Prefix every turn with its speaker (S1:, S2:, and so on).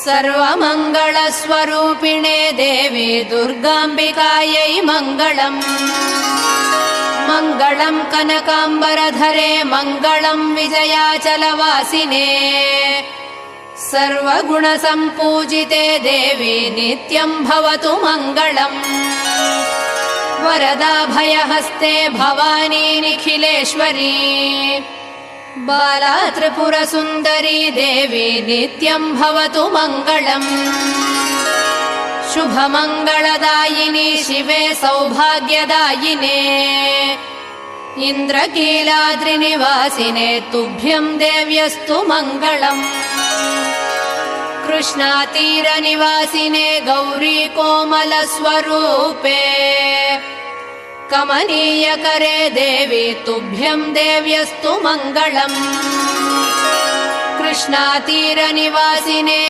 S1: सर्वमङ्गलस्वरूपिणे देवी दुर्गाम्बिकायै मङ्गलम्। मङ्गलम् कनकाम्बरधरे मङ्गलम् विजयाचलवासिने। सर्वगुणसम्पूजिते देवी नित्यम् भवतु मङ्गलम्। वरदाभयहस्ते भवानी निखिलेश्वरी। बाला त्रिपुरसुन्दरी देवी नित्यम् भवतु मङ्गलम्। शुभमङ्गलदायिनी शिवे सौभाग्यदायिने। इन्द्रकीलाद्रिनिवासिने तुभ्यम् देव्यस्तु मङ्गलम्। कृष्णातीरनिवासिने गौरी कोमलस्वरूपे। कमनीयकरे देवी तुभ्यम् देव्यस्तु मङ्गलम्। कृष्णातीरनिवासिने